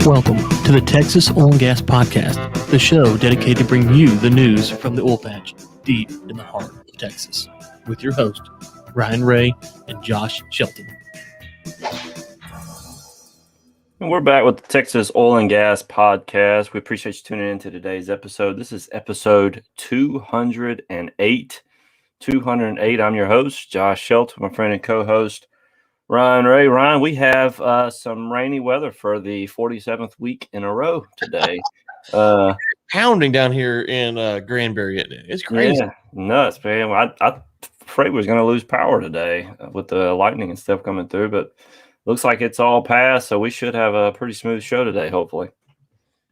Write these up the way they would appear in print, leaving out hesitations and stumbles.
Welcome to the Texas Oil and Gas Podcast, the show dedicated to bring you the news from the oil patch deep in the heart of Texas, with your host, Ryan Ray and Josh Shelton. And we're back with the Texas Oil and Gas Podcast. We appreciate you tuning in to today's episode. This is episode 208. 208. I'm your host, Josh Shelton, my friend and co-host, Ryan Ray. Ryan, we have some rainy weather for the 47th week in a row today. Pounding down here in Granbury, isn't it? It's crazy. Yeah, nuts, man. I afraid we was going to lose power today with the lightning and stuff coming through, but looks like it's all passed, so we should have a pretty smooth show today, hopefully.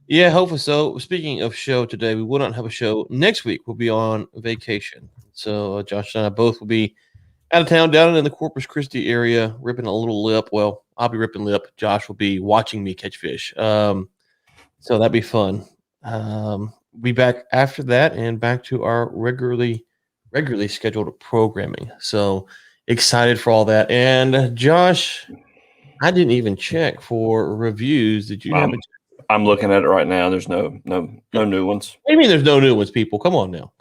Yeah, hopefully so. Speaking of show today, we will not have a show next week. We'll be on vacation. So Josh and I both will be out of town, down in the Corpus Christi area, ripping a little lip. Well, I'll be ripping lip. Josh will be watching me catch fish. So that'd be fun. Be back after that and back to our regularly scheduled programming. So excited for all that. And Josh, I didn't even check for reviews. Did you have a check? I'm looking at it right now. There's no new ones. What do you mean there's no new ones, people? Come on now.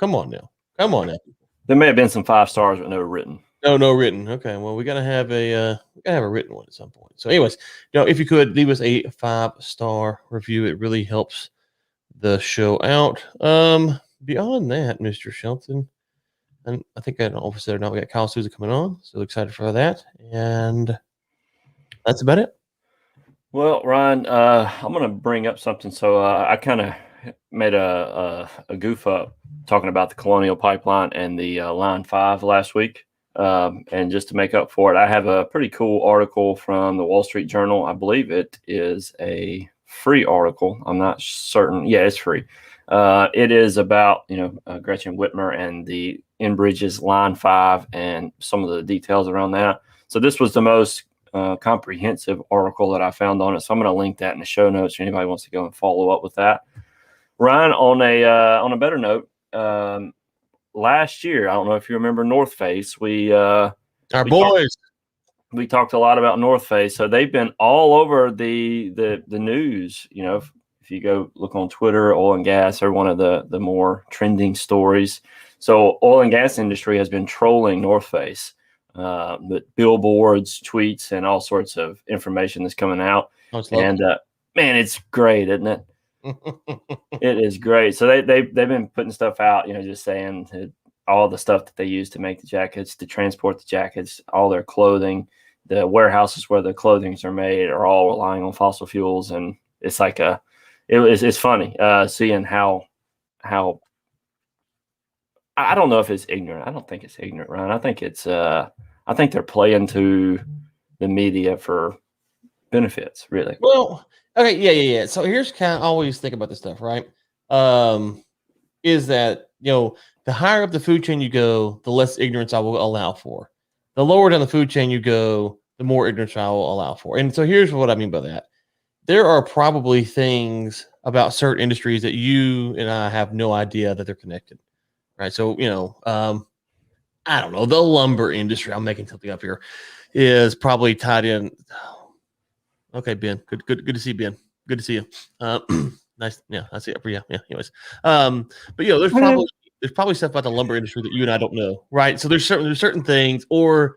There may have been some 5 stars, but no written. No written. Okay, well, we gotta have a written one at some point. So, anyways, if you could leave us a 5-star review, it really helps the show out. Beyond that, Mr. Shelton, and I think I don't know if it's there now. We got Kyle Souza coming on, so excited for that, and that's about it. Well, Ryan, I'm gonna bring up something. So I kind of made a goof up talking about the Colonial Pipeline and the Line 5 last week. And just to make up for it, I have a pretty cool article from the Wall Street Journal. I believe it is a free article. I'm not certain. Yeah, it's free. It is about, Gretchen Whitmer and the Enbridge's Line 5 and some of the details around that. So this was the most comprehensive article that I found on it. So I'm going to link that in the show notes if anybody wants to go and follow up with that. Ryan, on a better note, last year, I don't know if you remember North Face. We talked a lot about North Face. So they've been all over the news. If you go look on Twitter, oil and gas are one of the more trending stories. So oil and gas industry has been trolling North Face, with billboards, tweets, and all sorts of information that's coming out. And man, it's great, isn't it? It is great. So they've been putting stuff out, just saying that all the stuff that they use to make the jackets, to transport the jackets, all their clothing, the warehouses where the clothings are made are all relying on fossil fuels. And it's like it's funny seeing how I don't know if it's ignorant. I don't think it's ignorant, Ryan. I think it's I think they're playing to the media for benefits, really. Well, okay, yeah. So here's kind of always think about this stuff, right? Is that the higher up the food chain you go, the less ignorance I will allow for. The lower down the food chain you go, the more ignorance I will allow for. And so here's what I mean by that. There are probably things about certain industries that you and I have no idea that they're connected, right? So I don't know, the lumber industry, I'm making something up here, is probably tied in. Okay, Ben. Good to see Ben. Good to see you. Nice. Yeah, I see it for you. Yeah. Anyways, but there's probably stuff about the lumber industry that you and I don't know, right? So there's certain things, or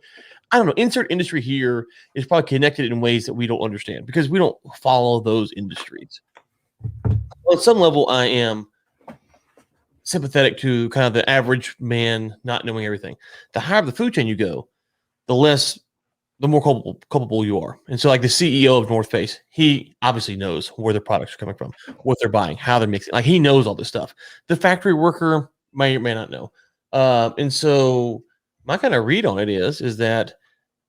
I don't know. Insert industry here is probably connected in ways that we don't understand because we don't follow those industries. On some level, I am sympathetic to kind of the average man not knowing everything. The higher up the food chain you go, the more culpable you are. And so like the CEO of North Face, he obviously knows where their products are coming from, what they're buying, how they're mixing. Like he knows all this stuff. The factory worker may or may not know. And so my kind of read on it is that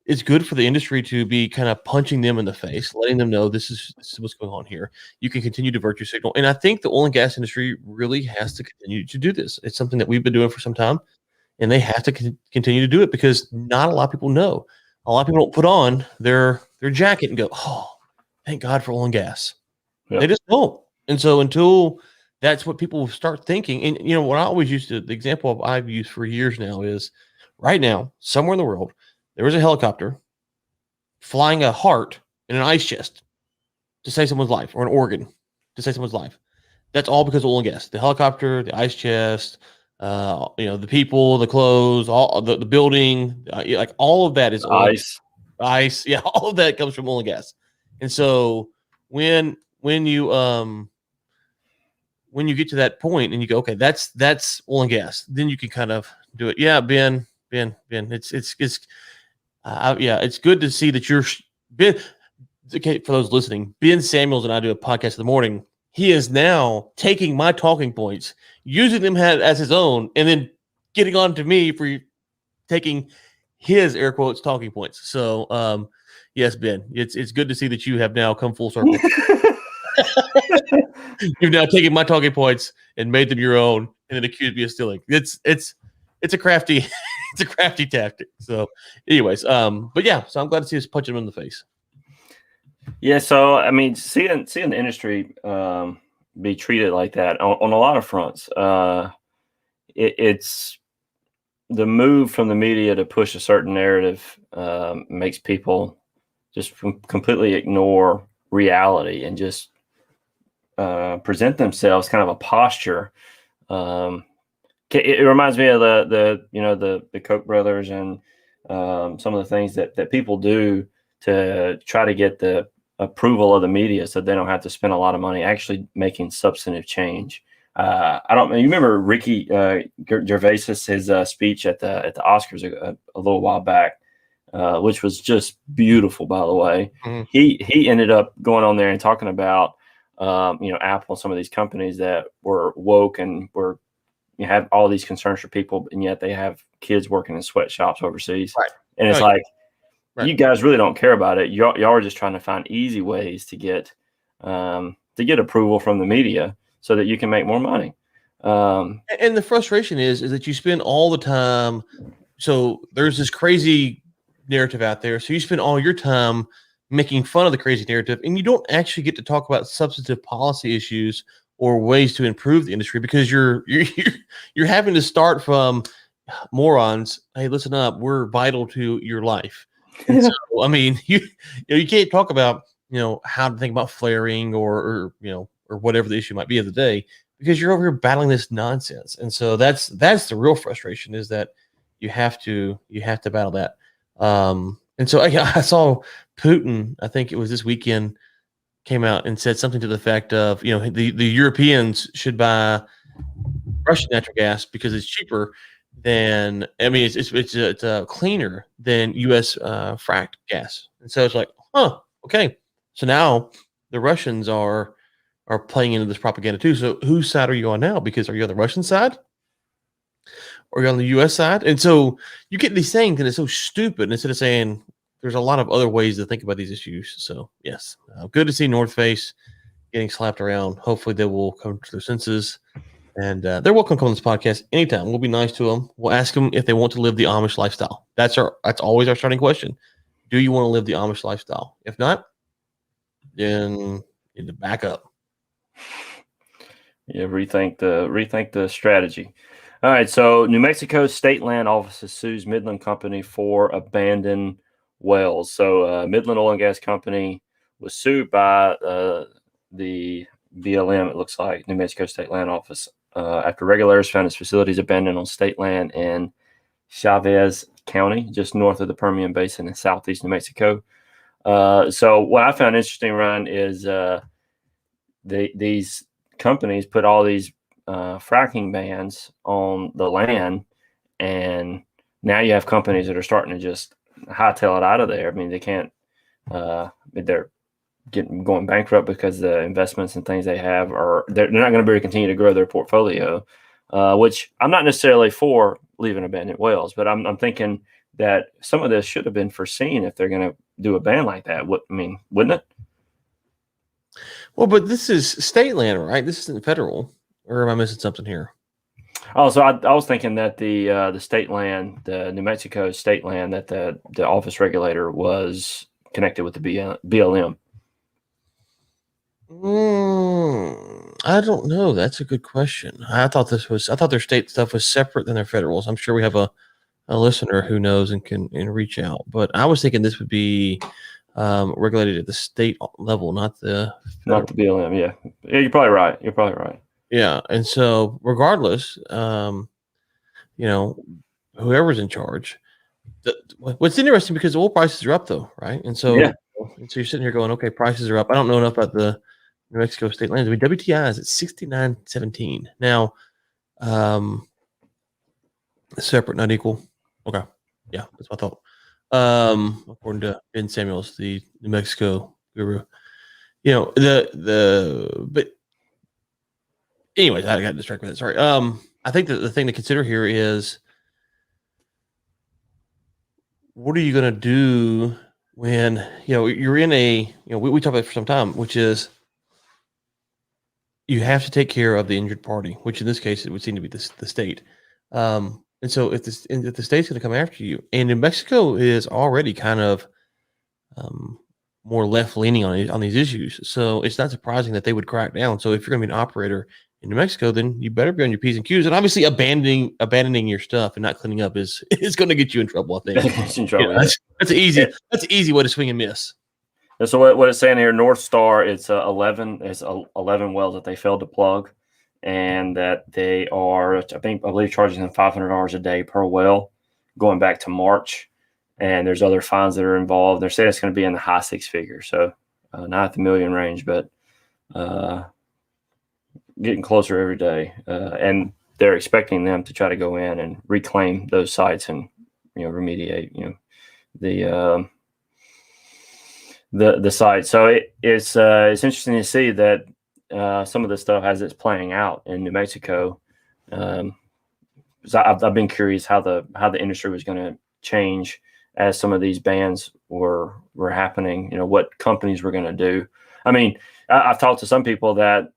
it's good for the industry to be kind of punching them in the face, letting them know this is what's going on here. You can continue to virtue signal. And I think the oil and gas industry really has to continue to do this. It's something that we've been doing for some time, and they have to continue to do it because not a lot of people know. A lot of people don't put on their jacket and go, oh, thank God for oil and gas. Yep. They just don't. And so until that's what people start thinking, and what I always used to, the example I've used for years now is right now, somewhere in the world, there was a helicopter flying a heart in an ice chest to save someone's life, or an organ to save someone's life. That's all because of oil and gas. The helicopter, the ice chest, the people, the clothes, all the building, like all of that is oil. Ice, yeah, all of that comes from oil and gas. And so when you get to that point and you go, okay, that's oil and gas, then you can kind of do it. Yeah, Ben, it's good to see that you're Ben. Okay, for those listening, Ben Samuels and I do a podcast in the morning. He is now taking my talking points, using them as his own, and then getting on to me for taking his air quotes talking points. So, yes, Ben, it's good to see that you have now come full circle. You've now taken my talking points and made them your own, and then accused me of stealing. It's a crafty it's a crafty tactic. So, anyways, but yeah, so I'm glad to see us punching him in the face. Yeah, so I mean, seeing the industry be treated like that on a lot of fronts, it's the move from the media to push a certain narrative makes people just completely ignore reality and just present themselves kind of a posture. It reminds me of the Koch brothers and some of the things that people do to try to get the approval of the media so they don't have to spend a lot of money actually making substantive change. You remember Ricky Gervais's his speech at the Oscars a little while back, which was just beautiful, by the way. Mm-hmm. He ended up going on there and talking about Apple and some of these companies that were woke and were have all these concerns for people, and yet they have kids working in sweatshops overseas. Right. And it's you guys really don't care about it. Y'all are just trying to find easy ways to get approval from the media so that you can make more money. And the frustration is that you spend all the time. So there's this crazy narrative out there. So you spend all your time making fun of the crazy narrative, and you don't actually get to talk about substantive policy issues or ways to improve the industry because you're having to start from morons. Hey, listen up. We're vital to your life. And so, I mean, you can't talk about, how to think about flaring or whatever the issue might be of the day because you're over here battling this nonsense. And so that's the real frustration is that you have to battle that. And so I saw Putin, I think it was this weekend, came out and said something to the effect of, the Europeans should buy Russian natural gas because it's cheaper than, it's cleaner than U.S. fracked gas. And so it's like, okay. So now the Russians are playing into this propaganda too. So whose side are you on now? Because are you on the Russian side? Or are you on the U.S. side? And so you get these things and it's so stupid. Instead of saying there's a lot of other ways to think about these issues. So yes, good to see North Face getting slapped around. Hopefully they will come to their senses. And they're welcome to come on this podcast anytime. We'll be nice to them. We'll ask them if they want to live the Amish lifestyle. That's always our starting question. Do you want to live the Amish lifestyle? If not, then you need to back up. Yeah, rethink the strategy. All right, so New Mexico State Land Office sues Midland Company for abandoned wells. So Midland Oil and Gas Company was sued by the BLM, it looks like, New Mexico State Land Office, after regulators found its facilities abandoned on state land in Chavez County, just north of the Permian Basin in southeast New Mexico. So what I found interesting, Ryan, is these companies put all these fracking bans on the land, and now you have companies that are starting to just hightail it out of there. I mean, they can't, they're going bankrupt because the investments and things they have they're not going to be able to continue to grow their portfolio, which I'm not necessarily for leaving abandoned wells, but I'm thinking that some of this should have been foreseen if they're going to do a ban like that. Wouldn't it? Well, but this is state land, right? This isn't federal, or am I missing something here? Oh, so I was thinking that the state land, the New Mexico state land, that the office regulator was connected with the BLM. I don't know. That's a good question. I thought their state stuff was separate than their federals. I'm sure we have a listener who knows and can reach out. But I was thinking this would be regulated at the state level, not the BLM. Yeah, you're probably right. Yeah, and so regardless, whoever's in charge. What's interesting because oil prices are up though, right? And so you're sitting here going, okay, prices are up. I don't know enough about the New Mexico state lands. I mean, WTI is at 69.17 now. Separate, not equal. Okay, yeah, that's what I thought. According to Ben Samuels, the New Mexico guru, but anyways, I got distracted with it. Sorry. I think that the thing to consider here is, what are you going to do when you're in a we talked about it for some time, which is you have to take care of the injured party, which in this case it would seem to be the state. And so if the state's going to come after you, and New Mexico is already kind of more left leaning on these issues, so it's not surprising that they would crack down. So if you're going to be an operator in New Mexico, then you better be on your P's and Q's. And obviously, abandoning your stuff and not cleaning up is going to get you in trouble. I think. That's an easy way to swing and miss. And so what it's saying here, North Star, it's 11 wells that they failed to plug, and that they are, I believe, charging them $500 a day per well, going back to March. And there's other fines that are involved. They're saying it's going to be in the high six figures, so not at the million range, but getting closer every day. And they're expecting them to try to go in and reclaim those sites and remediate the site. So it's interesting to see that some of this stuff as it's playing out in New Mexico. I've been curious how the industry was going to change as some of these bans were happening. What companies were going to do. I mean, I've talked to some people that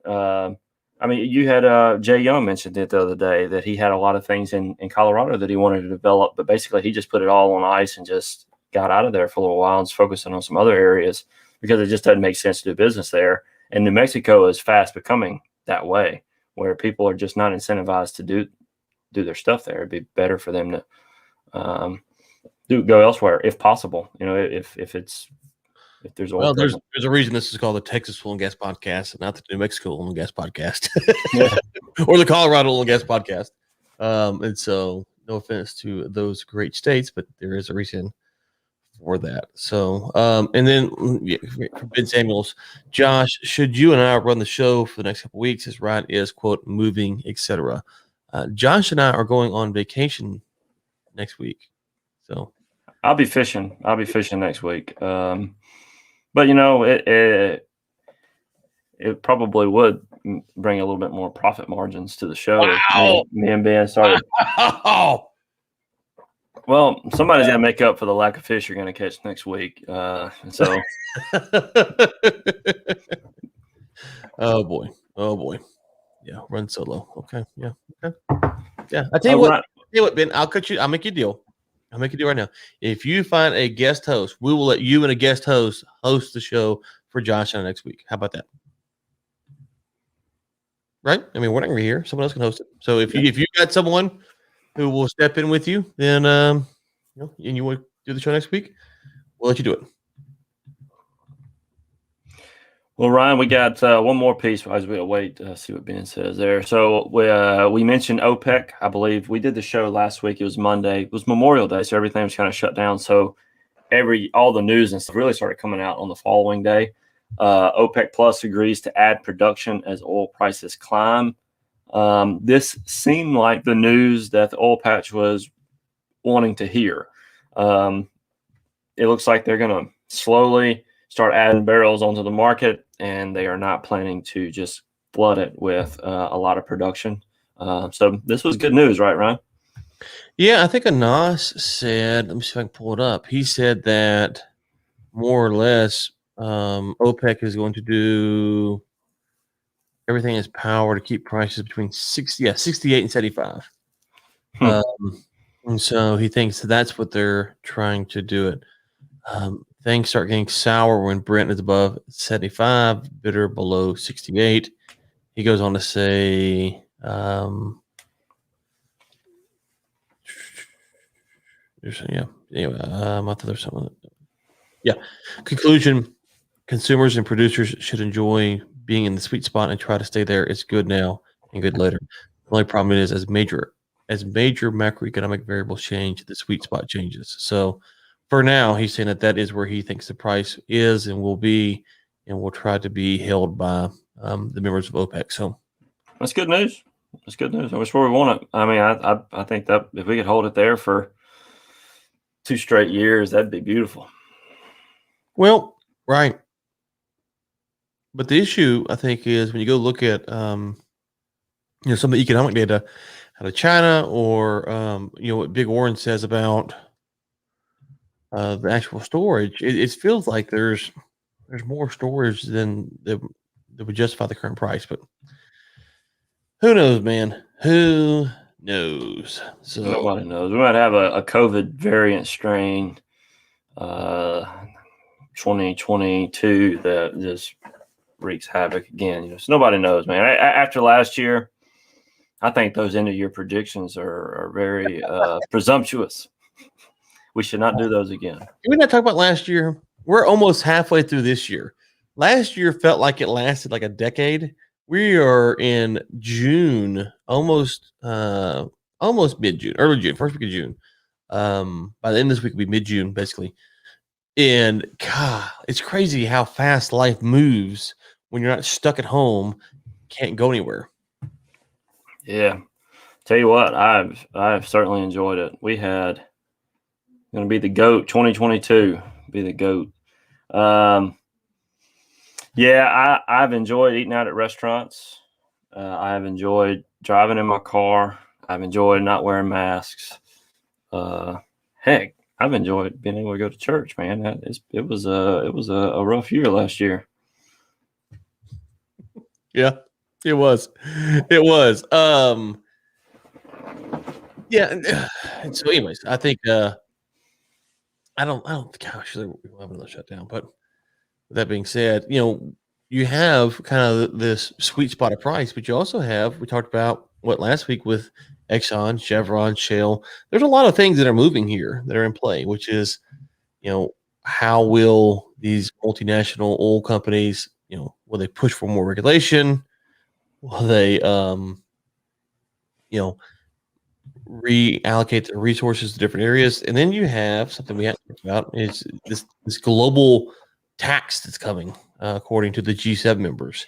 you had Jay Young mentioned it the other day that he had a lot of things in Colorado that he wanted to develop, but basically he just put it all on ice and just got out of there for a little while and is focusing on some other areas because it just doesn't make sense to do business there. And New Mexico is fast becoming that way, where people are just not incentivized to do their stuff there. It'd be better for them to go elsewhere if possible. If there's oil. Well, there's a reason this is called the Texas Oil and Gas Podcast, and not the New Mexico Oil and Gas Podcast, or the Colorado Oil and Gas Podcast. And so, no offense to those great states, but there is a reason for that. So, and then for Ben Samuels, Josh, should you and I run the show for the next couple of weeks? His right is, quote, moving, etc. Josh and I are going on vacation next week, so I'll be fishing next week. But it probably would bring a little bit more profit margins to the show. Wow. Me and Ben started. Well, somebody's got to make up for the lack of fish you're going to catch next week. So. Oh boy. Yeah, run solo. Okay. Yeah. Okay. Yeah. I tell you what, Ben. I'll make you a deal. I'll make you a deal right now. If you find a guest host, we will let you and a guest host the show for Josh and next week. How about that? Right? I mean, we're not going to be here. Someone else can host it. So if you got someone who will step in with you, then and you want to do the show next week, we'll let you do it. Well, Ryan, we got one more piece as we wait. See what Ben says there. So we mentioned OPEC. I believe we did the show last week. It was Monday. It was Memorial Day, so everything was kind of shut down. So all the news and stuff really started coming out on the following day. OPEC Plus agrees to add production as oil prices climb. This seemed like the news that the oil patch was wanting to hear. It looks like they're going to slowly start adding barrels onto the market, and they are not planning to just flood it with a lot of production. So this was good news, right, Ryan? Yeah, I think Anas said, let me see if I can pull it up. He said that more or less OPEC is going to do everything in its power to keep prices between 68 and 75. And so he thinks that's what they're trying to do it. Things start getting sour when Brent is above 75, bitter below 68. He goes on to say, anyway, I thought there's something. Yeah. Conclusion: consumers and producers should enjoy being in the sweet spot and try to stay there. It's good now and good later. The only problem is as major macroeconomic variables change, the sweet spot changes. So for now, he's saying that is where he thinks the price is and will be, and will try to be held by the members of OPEC. So That's good news. That's good news. That's where we want it. I mean, I think that if we could hold it there for 2 straight years, that'd be beautiful. well, right. But the issue, I think, is when you go look at some of the economic data out of China, or what Big Warren says about the actual storage, it feels like there's more storage than that would justify the current price. But who knows, man? Who knows? So Nobody knows. We might have a COVID variant strain 2022 that just wreaks havoc again. So nobody knows, man. After last year, I think those end of year predictions are very presumptuous. We should not do those again. Did we not talk about last year? We're almost halfway through this year. Last year felt like it lasted like a decade. We are in June, almost mid-June, early June, first week of June. By the end of this week will be mid-June, basically. And God, it's crazy how fast life moves when you're not stuck at home, can't go anywhere. Yeah. Tell you what, I've certainly enjoyed it. We had going to be the GOAT 2022, be the GOAT. Yeah, I've enjoyed eating out at restaurants. I've enjoyed driving in my car. I've enjoyed not wearing masks. Heck, I've enjoyed being able to go to church, man. It was a rough year last year. Yeah, it was. It was. Yeah. And so, anyways, I think I don't think actually we'll have another shutdown. But with that being said, you have kind of this sweet spot of price, but you also have, we talked about what last week with Exxon, Chevron, Shell. There's a lot of things that are moving here that are in play, which is, how will these multinational oil companies, will they push for more regulation? Will they, reallocate their resources to different areas? And then you have something we haven't talked about is this global tax that's coming, according to the G7 members.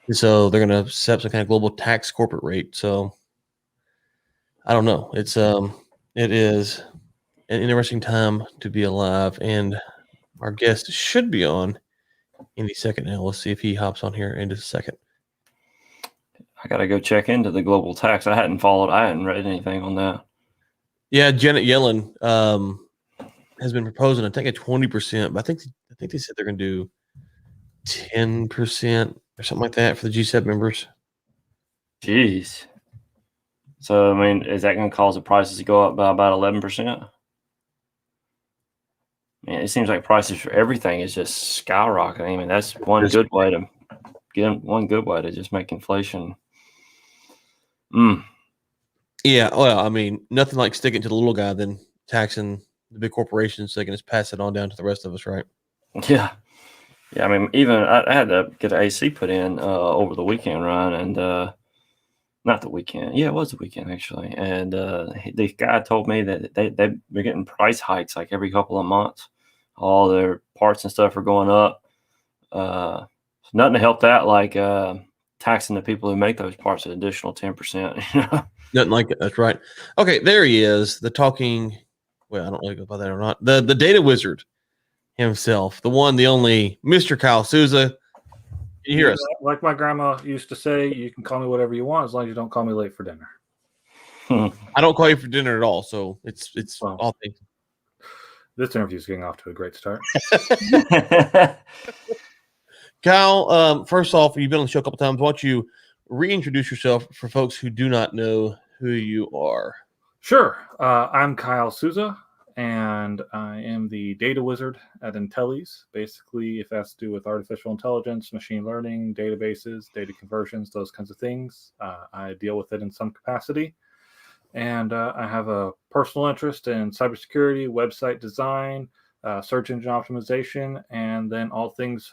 And so they're going to set up some kind of global tax corporate rate. So I don't know. It is an interesting time to be alive, and our guest should be on any second now. Let's see if he hops on here in just a second. I got to go check into the global tax. I hadn't read anything on that. Yeah, Janet Yellen has been proposing, I think, a 20%, but I think they said they're going to do 10% or something like that for the G7 members. Jeez. So, I mean, is that going to cause the prices to go up by about 11%? Man, it seems like prices for everything is just skyrocketing. I mean, that's one good way to just make inflation. Yeah, well, I mean, nothing like sticking to the little guy than taxing the big corporations so they can just pass it on down to the rest of us, right? Yeah. I mean, even I had to get an AC put in over the weekend, Ryan, and not the weekend. Yeah, it was the weekend actually. And the guy told me that they're getting price hikes like every couple of months. All their parts and stuff are going up. Nothing to help that like taxing the people who make those parts an additional 10%. Nothing like that. That's right. Okay, there he is. The talking. Well, I don't know about that or not. The data wizard himself, the one, the only, Mr. Kyle Souza. Can you hear us? Like my grandma used to say, you can call me whatever you want as long as you don't call me late for dinner. I don't call you for dinner at all, so it's all things. This interview is getting off to a great start. Kyle, first off, you've been on the show a couple times. Why don't you reintroduce yourself for folks who do not know who you are? Sure. I'm Kyle Souza, and I am the data wizard at Intellis. Basically, if that's to do with artificial intelligence, machine learning, databases, data conversions, those kinds of things, I deal with it in some capacity. And I have a personal interest in cybersecurity, website design, search engine optimization, and then all things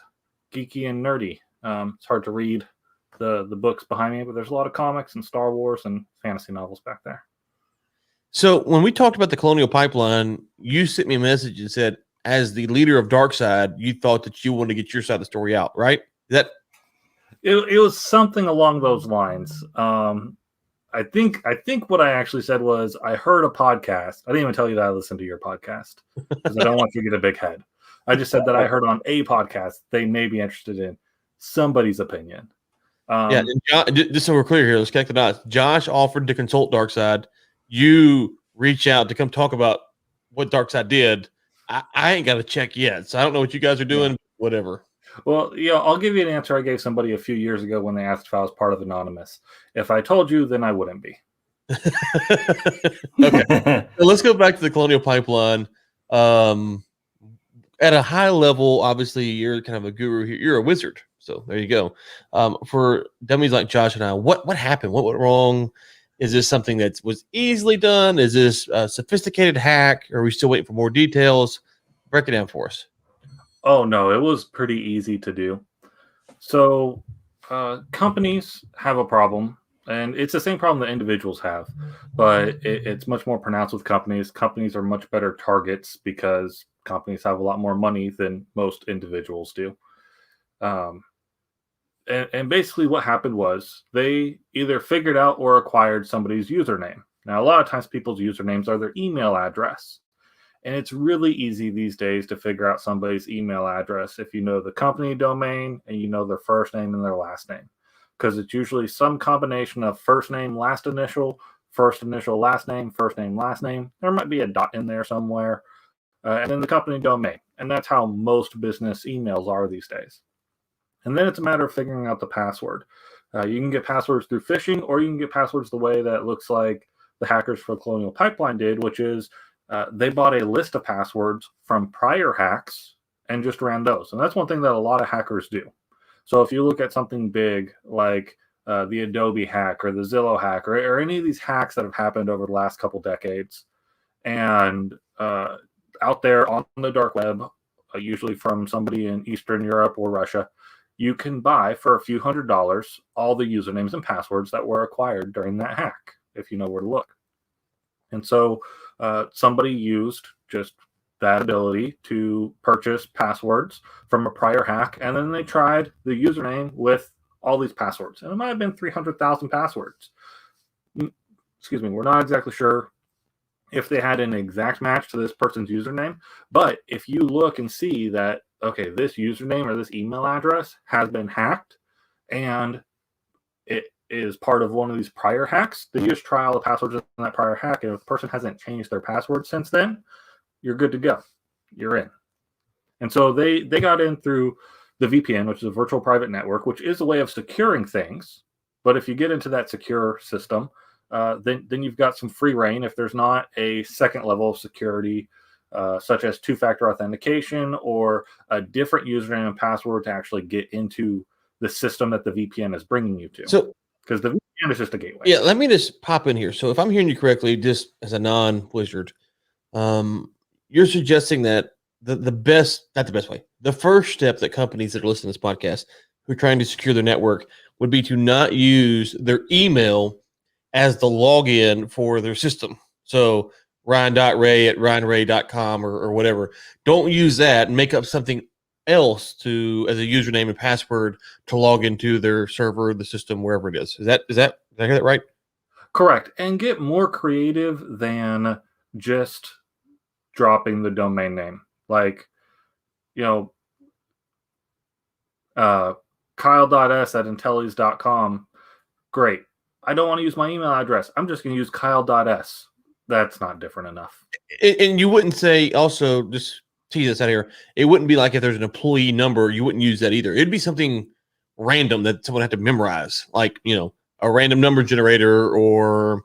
geeky and nerdy. It's hard to read the books behind me, but there's a lot of comics and Star Wars and fantasy novels back there. So when we talked about the Colonial Pipeline, you sent me a message and said, as the leader of Darkside, you thought that you wanted to get your side of the story out, right? Is that it was something along those lines. I think what I actually said was I heard a podcast. I didn't even tell you that I listened to your podcast because I don't want you to get a big head. I just said that I heard on a podcast they may be interested in somebody's opinion. Yeah, and just so we're clear here, let's connect the dots. Josh offered to consult Darkside. You reach out to come talk about what Darkside did. I ain't got a check yet, so I don't know what you guys are doing. Yeah. Whatever. Well, I'll give you an answer I gave somebody a few years ago when they asked if I was part of Anonymous. If I told you, then I wouldn't be. Okay. So let's go back to the Colonial Pipeline. At a high level, obviously, you're kind of a guru here. You're a wizard. So there you go. For dummies like Josh and I, what happened? What went wrong? Is this something that was easily done? Is this a sophisticated hack? Or are we still waiting for more details? Break it down for us. Oh, no, it was pretty easy to do. So companies have a problem, and it's the same problem that individuals have, but it's much more pronounced with companies. Companies are much better targets because companies have a lot more money than most individuals do. And basically what happened was they either figured out or acquired somebody's username. Now, a lot of times people's usernames are their email address. And it's really easy these days to figure out somebody's email address if you know the company domain and you know their first name and their last name. Because it's usually some combination of first name, last initial, last name, first name, last name. There might be a dot in there somewhere. And then the company domain. And that's how most business emails are these days. And then it's a matter of figuring out the password. You can get passwords through phishing, or you can get passwords the way that looks like the hackers for Colonial Pipeline did, which is they bought a list of passwords from prior hacks and just ran those. And that's one thing that a lot of hackers do. So if you look at something big like the Adobe hack or the Zillow hack or any of these hacks that have happened over the last couple decades, and out there on the dark web, usually from somebody in Eastern Europe or Russia, you can buy for a few $100s all the usernames and passwords that were acquired during that hack, if you know where to look. And so somebody used just that ability to purchase passwords from a prior hack, and then they tried the username with all these passwords. And it might have been 300,000 passwords. Excuse me, we're not exactly sure if they had an exact match to this person's username, but if you look and see that, okay, this username or this email address has been hacked and it is part of one of these prior hacks, then you just try all the passwords in that prior hack, and if the person hasn't changed their password since then, you're good to go. You're in. And so they got in through the VPN, which is a virtual private network, which is a way of securing things. But if you get into that secure system, then you've got some free reign if there's not a second level of security, such as two-factor authentication or a different username and password to actually get into the system that the VPN is bringing you to. So, because the VPN is just a gateway. Yeah, let me just pop in here. So if I'm hearing you correctly, just as a non-wizard, you're suggesting that the best, not the best way, the first step that companies that are listening to this podcast who are trying to secure their network would be to not use their email as the login for their system. So ryan.ray@ryanray.com or whatever. Don't use that and make up something else to as a username and password to log into their server, the system, wherever it is. Did I get that right? Correct. And get more creative than just dropping the domain name. Like, kyle.s@intellis.com. Great. I don't want to use my email address. I'm just going to use kyle.s. That's not different enough. And you wouldn't say, also, just tease this out here, it wouldn't be like if there's an employee number, you wouldn't use that either. It'd be something random that someone had to memorize, like, a random number generator or,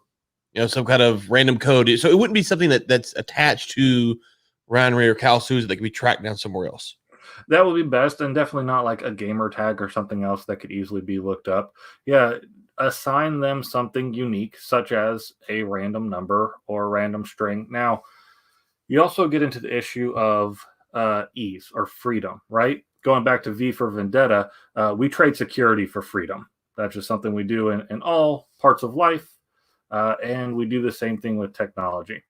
some kind of random code. So it wouldn't be something that's attached to Ryan Ray or Kyle Souza that could be tracked down somewhere else. That would be best, and definitely not like a gamer tag or something else that could easily be looked up. Yeah, assign them something unique, such as a random number or a random string. Now, you also get into the issue of ease or freedom, right? Going back to V for Vendetta, we trade security for freedom. That's just something we do in all parts of life. And we do the same thing with technology.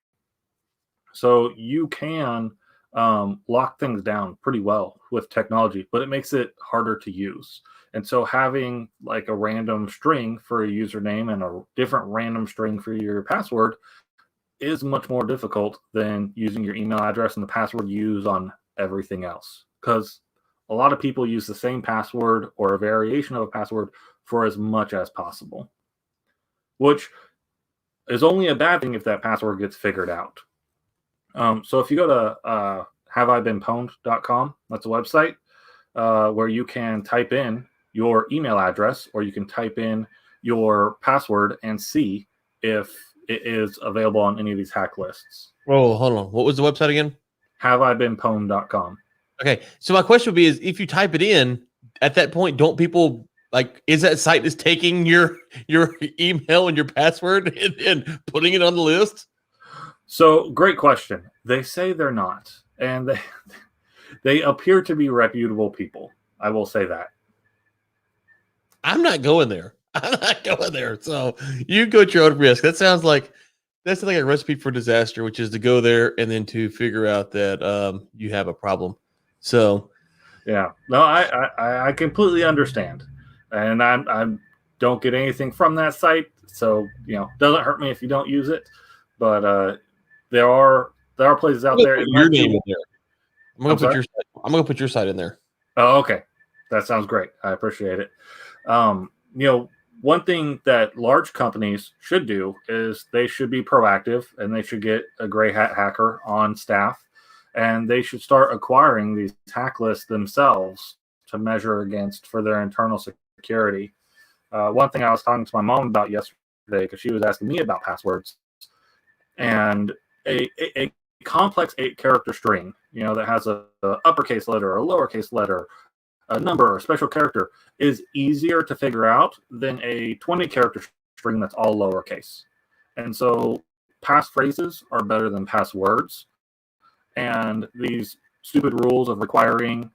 So you can lock things down pretty well with technology, but it makes it harder to use. And so having like a random string for a username and a different random string for your password is much more difficult than using your email address and the password you use on everything else. Because a lot of people use the same password or a variation of a password for as much as possible, which is only a bad thing if that password gets figured out. So if you go to haveibeenpwned.com, that's a website where you can type in your email address or you can type in your password and see if it is available on any of these hack lists. Oh, hold on. What was the website again? Haveibeenpwned.com. Okay. So my question would be is if you type it in, at that point, don't people like is that site is taking your email and your password and putting it on the list? So great question. They say they're not. And they appear to be reputable people. I will say that. I'm not going there. I'm not going there. So you go at your own risk. That sounds like that's like a recipe for disaster, which is to go there and then to figure out that you have a problem. So yeah, no, I completely understand, and I don't get anything from that site, so doesn't hurt me if you don't use it. But there are places out there. Your name in there. I'm gonna put your site in there. Oh, okay, that sounds great. I appreciate it. One thing that large companies should do is they should be proactive and they should get a gray hat hacker on staff, and they should start acquiring these hack lists themselves to measure against for their internal security. One thing I was talking to my mom about yesterday because she was asking me about passwords, and a complex 8-character string, that has a uppercase letter, a lowercase letter, a number, or a special character is easier to figure out than a 20-character string that's all lowercase. And so passphrases are better than passwords. And these stupid rules of requiring,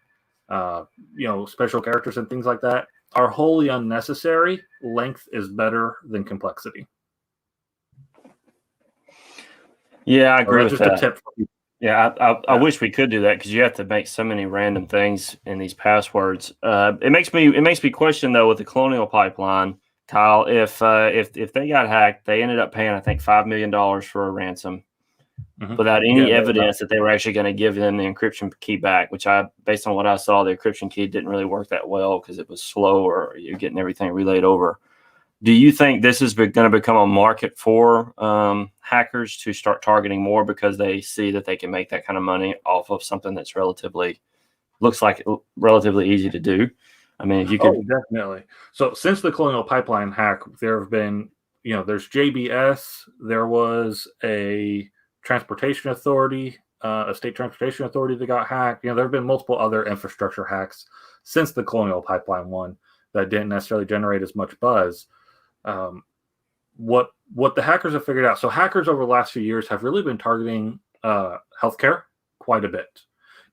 special characters and things like that are wholly unnecessary. Length is better than complexity. Yeah, I agree with just that. A tip for people. Yeah, I wish we could do that because you have to make so many random things in these passwords. It makes me question though with the Colonial Pipeline, Kyle, if they got hacked, they ended up paying I think $5 million for a ransom without any evidence that they were actually going to give them the encryption key back. Which based on what I saw, the encryption key didn't really work that well because it was slow or you're getting everything relayed over. Do you think this is going to become a market for hackers to start targeting more because they see that they can make that kind of money off of something that's looks like relatively easy to do? I mean, if you could. Oh, definitely. So since the Colonial Pipeline hack, there have been, there's JBS, there was a transportation authority, a state transportation authority that got hacked. There have been multiple other infrastructure hacks since the Colonial Pipeline one that didn't necessarily generate as much buzz. What the hackers have figured out. So hackers over the last few years have really been targeting healthcare quite a bit,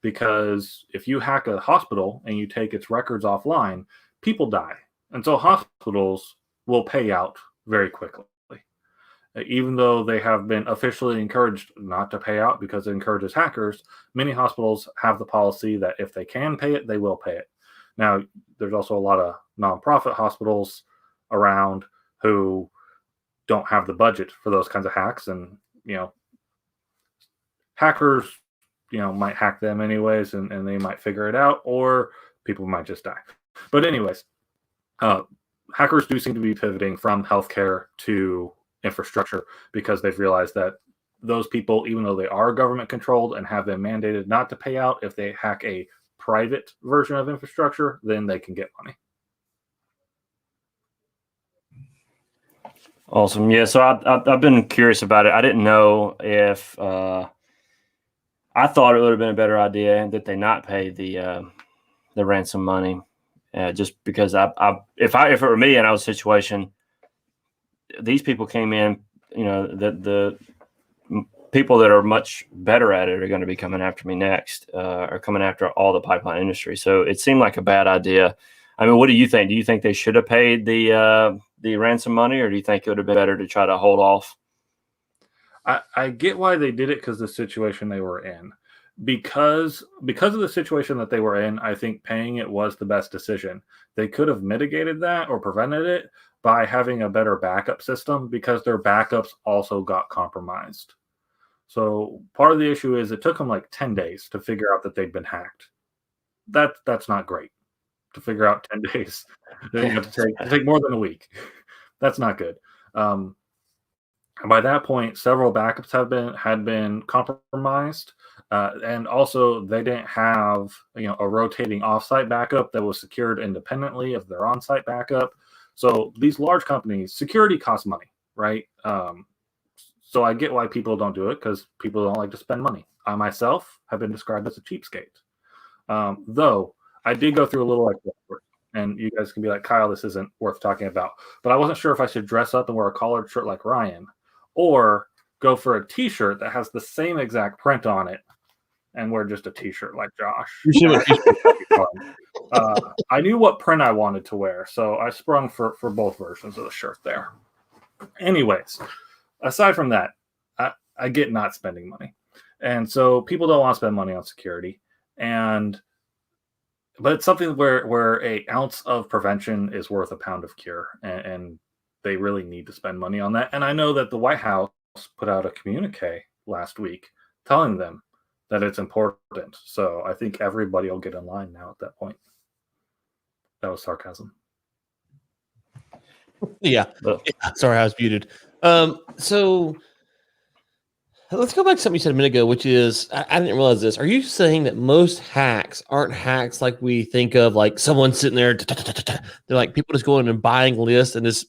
because if you hack a hospital and you take its records offline, people die. And so hospitals will pay out very quickly, even though they have been officially encouraged not to pay out because it encourages hackers. Many hospitals have the policy that if they can pay it, they will pay it. Now, there's also a lot of nonprofit hospitals around who don't have the budget for those kinds of hacks, and hackers might hack them anyways, and they might figure it out, or people might just die. But anyways, hackers do seem to be pivoting from healthcare to infrastructure because they've realized that those people, even though they are government controlled and have been mandated not to pay out, if they hack a private version of infrastructure, then they can get money. Awesome. Yeah. So I've been curious about it. I didn't know if I thought it would have been a better idea that they not pay the ransom money, just because if it were me and I was in a situation, these people came in, the people that are much better at it are going to be coming after me next, or coming after all the pipeline industry. So it seemed like a bad idea. I mean, what do you think? Do you think they should have paid the ransom money, or do you think it would have been better to try to hold off? I get why they did it, because the situation they were in. Because of the situation that they were in, I think paying it was the best decision. They could have mitigated that or prevented it by having a better backup system, because their backups also got compromised. So part of the issue is it took them like 10 days to figure out that they'd been hacked. That's not great to figure out 10 days. To take more than a week. That's not good. By that point, several backups had been compromised, and also they didn't have a rotating offsite backup that was secured independently of their onsite backup. So these large companies, security costs money, right? So I get why people don't do it, because people don't like to spend money. I myself have been described as a cheapskate, though I did go through a little like that. And you guys can be like, Kyle, this isn't worth talking about. But I wasn't sure if I should dress up and wear a collared shirt like Ryan, or go for a T-shirt that has the same exact print on it and wear just a T-shirt like Josh. I knew what print I wanted to wear, so I sprung for both versions of the shirt there. Anyways, aside from that, I get not spending money. And so people don't want to spend money on security. But it's something where an ounce of prevention is worth a pound of cure, and they really need to spend money on that. And I know that the White House put out a communique last week telling them that it's important. So I think everybody will get in line now at that point. That was sarcasm. Yeah. Sorry, I was muted. So let's go back to something you said a minute ago, which is, I didn't realize this. Are you saying that most hacks aren't hacks like we think of, like someone sitting there, they're like people just going and buying lists and just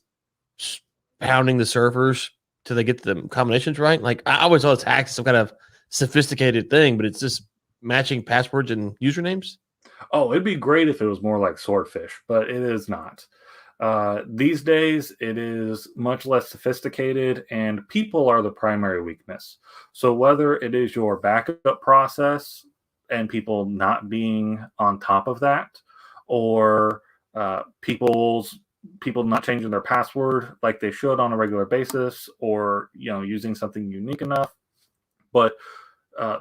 pounding the servers till they get the combinations right? Like I always thought it's hacks, some kind of sophisticated thing, but it's just matching passwords and usernames. Oh, it'd be great if it was more like Swordfish, but it is not. These days, it is much less sophisticated, and people are the primary weakness. So whether it is your backup process and people not being on top of that, or people not changing their password like they should on a regular basis, or using something unique enough. But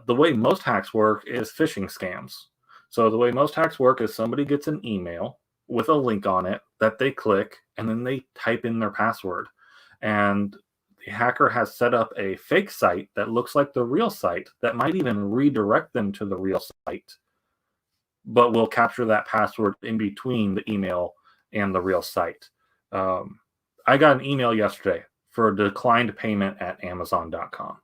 the way most hacks work is phishing scams. So the way most hacks work is somebody gets an email with a link on it that they click, and then they type in their password. And the hacker has set up a fake site that looks like the real site, that might even redirect them to the real site, but will capture that password in between the email and the real site. I got an email yesterday for a declined payment at Amazon.com.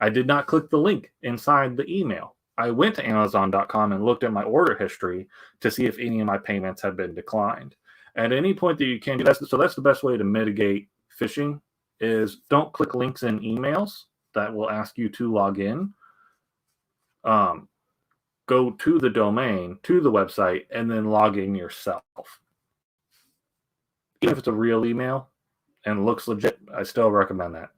I did not click the link inside the email. I went to Amazon.com and looked at my order history to see if any of my payments had been declined. At any point that you can do that, so that's the best way to mitigate phishing, is don't click links in emails that will ask you to log in. Go to the domain, to the website, and then log in yourself. Even if it's a real email and looks legit, I still recommend that.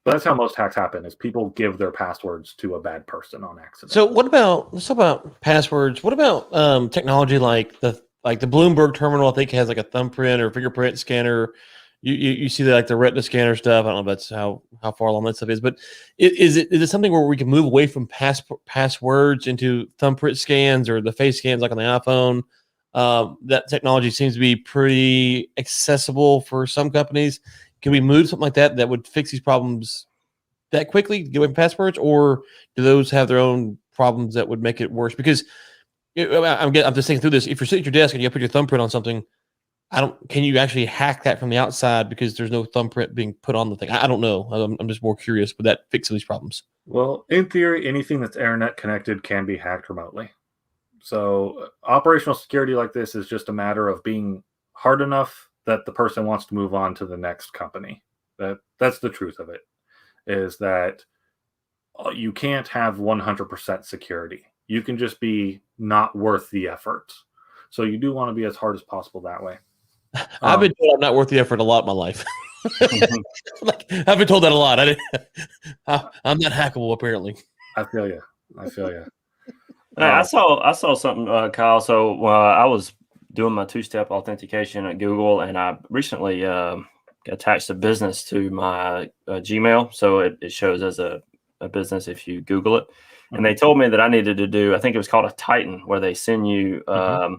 But that's how most hacks happen, is people give their passwords to a bad person on accident. So let's talk about passwords. What about technology like the Bloomberg terminal? I think has like a thumbprint or fingerprint scanner. You see the retina scanner stuff. I don't know if that's how far along that stuff is, but is it something where we can move away from passwords into thumbprint scans or the face scans like on the iPhone? That technology seems to be pretty accessible for some companies. Can we move something like that would fix these problems that quickly, get away from passwords, or do those have their own problems that would make it worse? Because I'm just thinking through this. If you're sitting at your desk and you put your thumbprint on something, can you actually hack that from the outside because there's no thumbprint being put on the thing? I don't know. I'm just more curious. Would that fix some of these problems? Well, in theory, anything that's internet connected can be hacked remotely. So operational security like this is just a matter of being hard enough that the person wants to move on to the next company. That's the truth of it, is that you can't have 100% security. You can just be not worth the effort. So you do want to be as hard as possible that way. I've been told I'm not worth the effort a lot in my life. Like, I've been told that a lot. I'm not hackable, apparently. I feel you. I saw something, Kyle. So I was doing my two-step authentication at Google, and I recently attached a business to my Gmail, so it shows as a business if you Google it. And they told me that I needed to do, I think it was called a Titan, where they send you a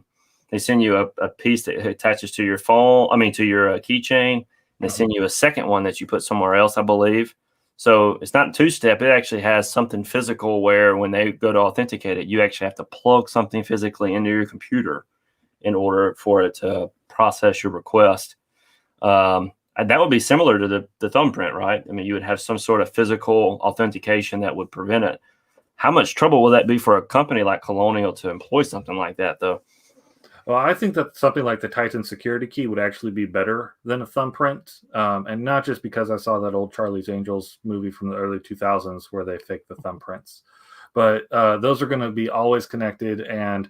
piece that attaches to your phone. I mean, to your keychain. And they send you a second one that you put somewhere else, I believe. So it's not two-step. It actually has something physical where when they go to authenticate it, you actually have to plug something physically into your computer in order for it to process your request. And that would be similar to the thumbprint, right? I mean, you would have some sort of physical authentication that would prevent it. How much trouble will that be for a company like Colonial to employ something like that, though? Well, I think that something like the Titan security key would actually be better than a thumbprint. And not just because I saw that old Charlie's Angels movie from the early 2000s where they faked the thumbprints. But those are going to be always connected. And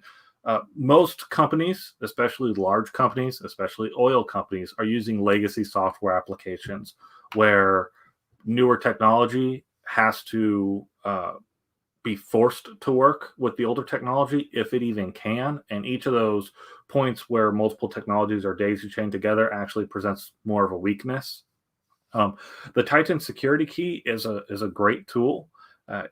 most companies, especially large companies, especially oil companies, are using legacy software applications where newer technology has to be forced to work with the older technology if it even can. And each of those points where multiple technologies are daisy chained together actually presents more of a weakness. The Titan security key is a great tool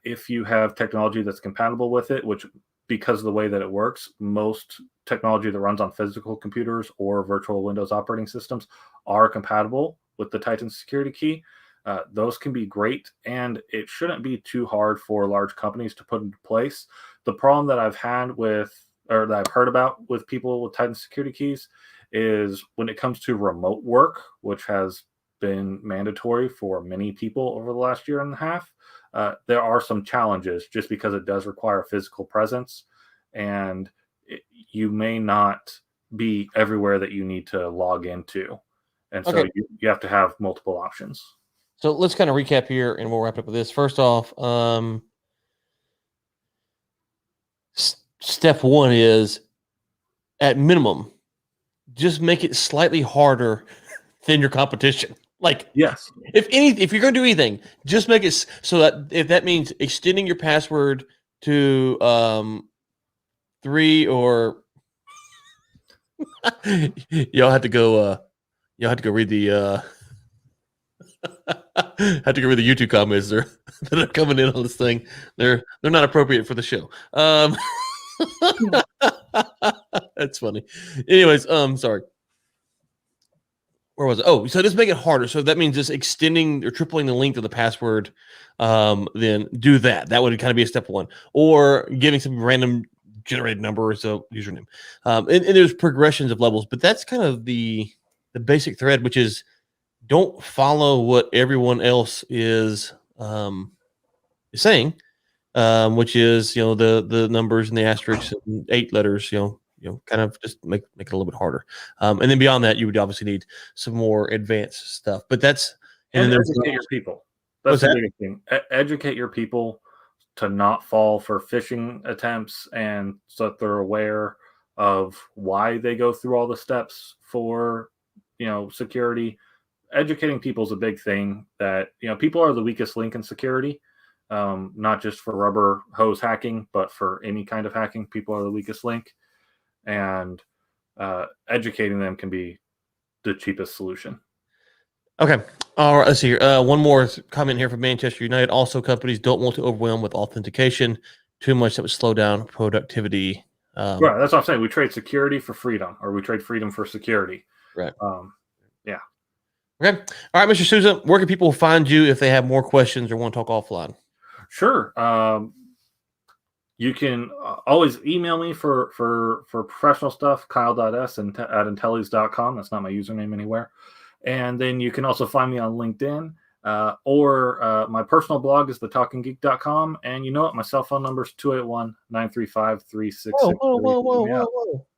if you have technology that's compatible with it, which, because of the way that it works, most technology that runs on physical computers or virtual Windows operating systems are compatible with the Titan security key. Those can be great, and it shouldn't be too hard for large companies to put into place. The problem that I've had that I've heard about with people with Titan security keys is when it comes to remote work, which has been mandatory for many people over the last year and a half. There are some challenges just because it does require physical presence, and you may not be everywhere that you need to log into. And so you have to have multiple options. So let's kind of recap here, and we'll wrap up with this. First off, step one is, at minimum, just make it slightly harder than your competition. Like, yes, if you're going to do anything, just make it so that if that means extending your password to 3 or y'all have to go read the have to go read the YouTube comments that are coming in on this thing. They're not appropriate for the show. That's funny. Anyways, sorry. Where was it? Oh, so just make it harder. So that means just extending or tripling the length of the password. Then do that. That would kind of be a step one, or giving some random generated number as a username. And there's progressions of levels, but that's kind of the basic thread, which is, don't follow what everyone else is saying, which is, the numbers and the asterisks and 8 letters, kind of just make it a little bit harder. And then beyond that, you would obviously need some more advanced stuff. But that's and educate your people. That's the biggest thing. Educate your people to not fall for phishing attempts, and so that they're aware of why they go through all the steps for security. Educating people is a big thing. That people are the weakest link in security, not just for rubber hose hacking, but for any kind of hacking. People are the weakest link, and educating them can be the cheapest solution. Okay. All right. Let's see here. One more comment here from Manchester United. Also, companies don't want to overwhelm with authentication too much. That would slow down productivity. Right. That's what I'm saying. We trade security for freedom, or we trade freedom for security. Right. Yeah. Okay. All right, Mr. Souza, where can people find you if they have more questions or want to talk offline? Sure. You can always email me for professional stuff, kyle.s@intellis.com. That's not my username anywhere. And then you can also find me on LinkedIn, or my personal blog is thetalkinggeek.com. And you know what? My cell phone number is 281-935-3663.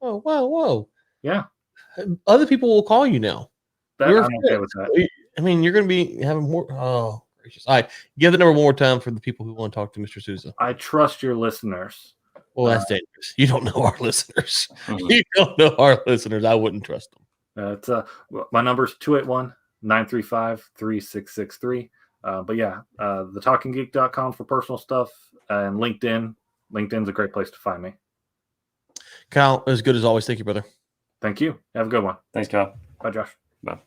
Whoa. Yeah. Other people will call you now. I'm okay with that. I mean, you're going to be having more. Oh, gracious. All right. Give the number one more time for the people who want to talk to Mr. Souza. I trust your listeners. Well, that's dangerous. You don't know our listeners. You don't know our listeners. I wouldn't trust them. It's my number's 281-935-3663. But yeah, thetalkinggeek.com for personal stuff, and LinkedIn. LinkedIn's a great place to find me. Kyle, as good as always. Thank you, brother. Thank you. Have a good one. Thanks, Kyle. Bye, Josh. Bye.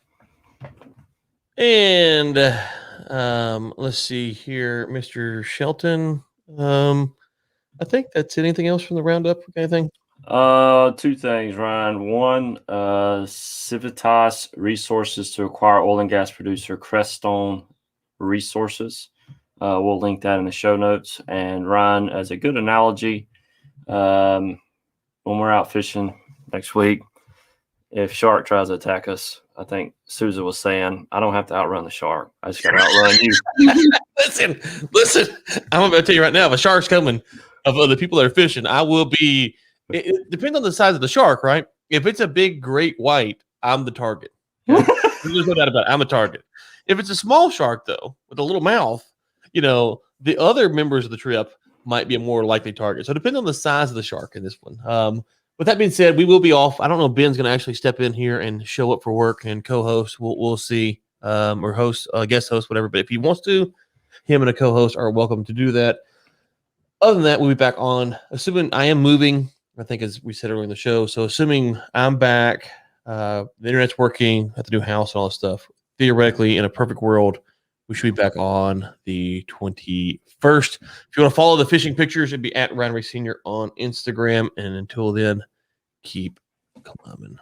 And let's see here, Mr. Shelton. I think that's it. Anything else from the roundup? Anything? Two things, Ryan. One, Civitas Resources to acquire oil and gas producer Crestone Resources. We'll link that in the show notes. And Ryan, as a good analogy, when we're out fishing next week, if shark tries to attack us, I think Sousa was saying, I don't have to outrun the shark. I just got to outrun you. Listen. I'm about to tell you right now, if a shark's coming of the people that are fishing, I will be. It depends on the size of the shark, right? If it's a big great white, I'm the target. Okay? There's no doubt about it. I'm a target. If it's a small shark, though, with a little mouth, the other members of the trip might be a more likely target. So it depends on the size of the shark in this one. With that being said, we will be off. I don't know if Ben's going to actually step in here and show up for work and co-host. We'll see, or host, guest host, whatever. But if he wants to, him and a co-host are welcome to do that. Other than that, we'll be back on, assuming I am moving, I think, as we said earlier in the show. So assuming I'm back, the internet's working at the new house and all this stuff, theoretically, in a perfect world, we should be back on the 21st. If you want to follow the fishing pictures, it'd be at Ryan Ray Sr. on Instagram. And until then, keep climbing.